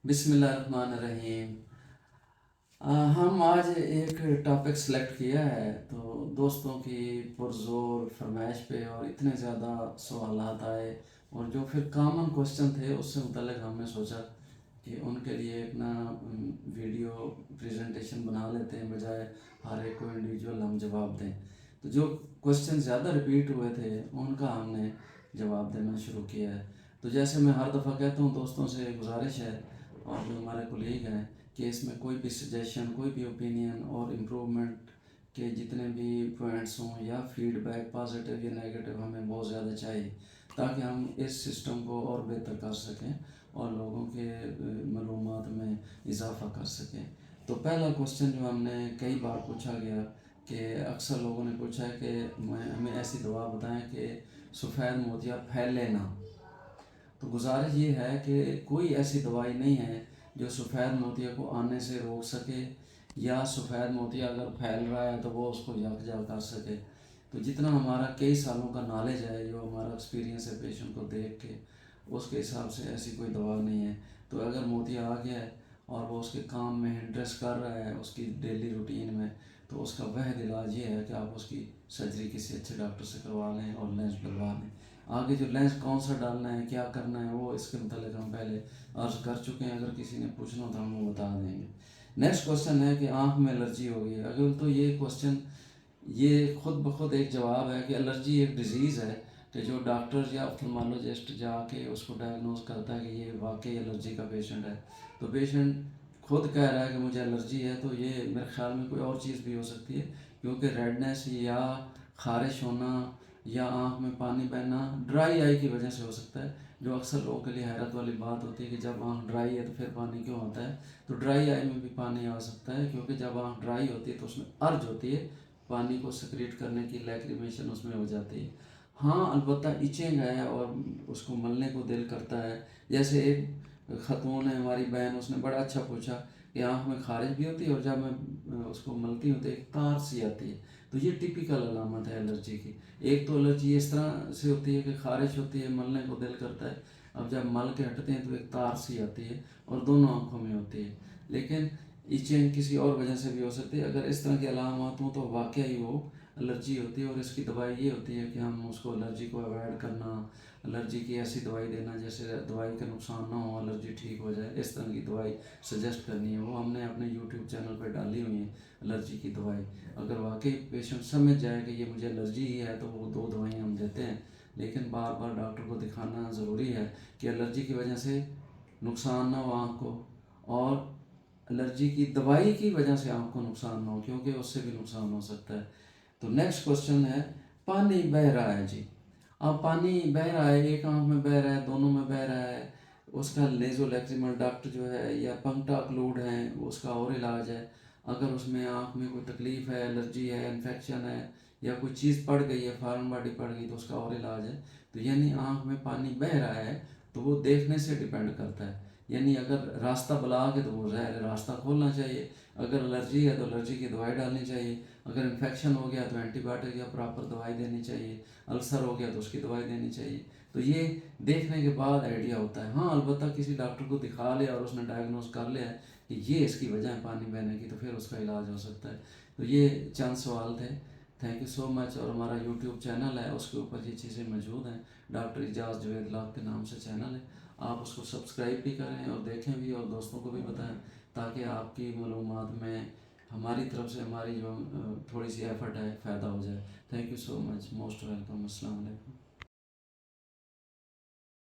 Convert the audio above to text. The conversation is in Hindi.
बिस्मिल्लाहिर्रहमानिर्रहीम। हम आज एक टॉपिक सेलेक्ट किया है, तो दोस्तों की पुरज़ोर फरमाइश पे और इतने ज़्यादा सवालात आए और जो फिर कॉमन क्वेश्चन थे उससे मुतल्लिक़ हमने सोचा कि उनके लिए एक ना वीडियो प्रेजेंटेशन बना लेते हैं, बजाय हर एक को इंडिविजुअल हम जवाब दें। तो जो क्वेश्चन ज़्यादा रिपीट हुए थे उनका हमने जवाब देना शुरू किया है। तो जैसे मैं हर दफ़ा कहता हूँ, दोस्तों से गुजारिश है और जो हमारे कोलीग हैं कि इसमें कोई भी सजेशन, कोई भी ओपिनियन और इम्प्रूवमेंट के जितने भी पॉइंट्स हों या फीडबैक पॉजिटिव या नेगेटिव हमें बहुत ज़्यादा चाहिए, ताकि हम इस सिस्टम को और बेहतर कर सकें और लोगों के मालूमात में इजाफ़ा कर सकें। तो पहला क्वेश्चन जो हमने कई बार पूछा गया कि अक्सर लोगों ने पूछा है कि हमें ऐसी दवा बताएं कि सफ़ेद मोतिया फैले ना। तो गुजारिश ये है कि कोई ऐसी दवाई नहीं है जो सफ़ेद मोतिया को आने से रोक सके, या सफ़ेद मोतिया अगर फैल रहा है तो वो उसको यकजा कर सके। तो जितना हमारा कई सालों का नॉलेज है, जो हमारा एक्सपीरियंस है पेशेंट को देख के, उसके हिसाब से ऐसी कोई दवा नहीं है। तो अगर मोतिया आ गया है और वो उसके काम में इंटरेस्ट कर रहा है उसकी डेली रूटीन में, तो उसका वह इलाज ये है कि आप उसकी सर्जरी किसी अच्छे डॉक्टर से करवा लें और लेंस डलवा लें। आगे जो लेंस कौन सा डालना है, क्या करना है, वो इसके मतलब हम पहले अर्ज कर चुके हैं। अगर किसी ने पूछना हो तो हम वो बता देंगे। नेक्स्ट क्वेश्चन है कि आँख में एलर्जी हो गई है। अगर तो ये क्वेश्चन ये खुद ब खुद एक जवाब है कि एलर्जी एक डिज़ीज़ है कि जो डॉक्टर या ऑप्थेल्मोलॉजिस्ट जाके उसको डायग्नोज करता है कि ये वाकई एलर्जी का पेशेंट है। तो पेशेंट खुद कह रहा है कि मुझे एलर्जी है, तो ये मेरे ख्याल में कोई और चीज़ भी हो सकती है, क्योंकि रेडनेस या ख़ारिश होना या आँख में पानी बहना ड्राई आई की वजह से हो सकता है, जो अक्सर लोगों के लिए हैरत वाली बात होती है कि जब आँख ड्राई है तो फिर पानी क्यों आता है। तो ड्राई आई में भी पानी आ सकता है, क्योंकि जब आँख ड्राई होती है तो उसमें अर्ज होती है पानी को सेक्रेट करने की, लैक्रिमेशन उसमें हो जाती है। हाँ, अलबत्ता इचिंग है और उसको मलने को दिल करता है। जैसे एक ख़तून है हमारी बहन, उसने बड़ा अच्छा पूछा कि आँख में ख़ारिश भी होती है और जब मैं उसको मलती हूँ तो एक तार सी आती है। तो ये टिपिकल अलामत है एलर्जी की। एक तो एलर्जी इस तरह से होती है कि ख़ारिश होती है, मलने को दिल करता है, अब जब मल के हटते हैं तो एक तार सी आती है और दोनों आँखों में होती है। लेकिन इचिंग किसी और वजह से भी हो सकती है। अगर इस तरह की अलामत हों तो वाकई ही वो एलर्जी होती है, और इसकी दवाई ये होती है कि हम उसको एलर्जी को अवॉइड करना, एलर्जी की ऐसी दवाई देना जैसे दवाई का नुकसान ना हो, एलर्जी ठीक हो जाए, इस तरह की दवाई सजेस्ट करनी है। वो हमने अपने यूट्यूब चैनल पर डाली हुई है एलर्जी की दवाई। अगर वाकई पेशेंट समझ जाए कि ये मुझे एलर्जी ही है तो वो 2 दवाइयाँ हम देते हैं। लेकिन बार बार डॉक्टर को दिखाना ज़रूरी है कि एलर्जी की वजह से नुकसान ना हो आँख को, और एलर्जी की दवाई की वजह से आँख को नुकसान ना हो, क्योंकि उससे भी नुकसान हो सकता है। तो नेक्स्ट क्वेश्चन है, पानी बह रहा है जी। अब पानी बह रहा है, एक आँख में बह रहा है, दोनों में बह रहा है, उसका नेज़ोलैक्रिमल डक्ट जो है या पंक्टा क्लूड है उसका और इलाज है। अगर उसमें आँख में कोई तकलीफ़ है, एलर्जी है, इन्फेक्शन है, या कोई चीज़ पड़ गई है, फॉरेन बॉडी पड़ गई, तो उसका और इलाज है। तो यानी आँख में पानी बह रहा है तो वो देखने से डिपेंड करता है। यानी अगर रास्ता ब्लॉक है तो वो रास्ता खोलना चाहिए। अगर एलर्जी है तो एलर्जी की दवाई डालनी चाहिए। अगर इन्फेक्शन हो गया तो एंटीबायोटिक या प्रॉपर दवाई देनी चाहिए। अल्सर हो गया तो उसकी दवाई देनी चाहिए। तो ये देखने के बाद आइडिया होता है। हाँ, अलबत्ता किसी डॉक्टर को दिखा लिया और उसने डायग्नोज कर लिया है कि ये इसकी वजह है पानी बहने की, तो फिर उसका इलाज हो सकता है। तो ये चंद सवाल थे। Thank you so much. और हमारा यूट्यूब चैनल है, उसके ऊपर ये चीज़ें मौजूद हैं। डॉक्टर इजाज़ जवेद लाख के नाम से चैनल है। आप उसको सब्सक्राइब भी करें और देखें भी और दोस्तों को भी बताएं, ताकि आपकी मालूमात में हमारी तरफ से हमारी जो थोड़ी सी एफर्ट है फ़ायदा हो जाए। Thank you so much, most welcome. अस्सलाम वालेकुम।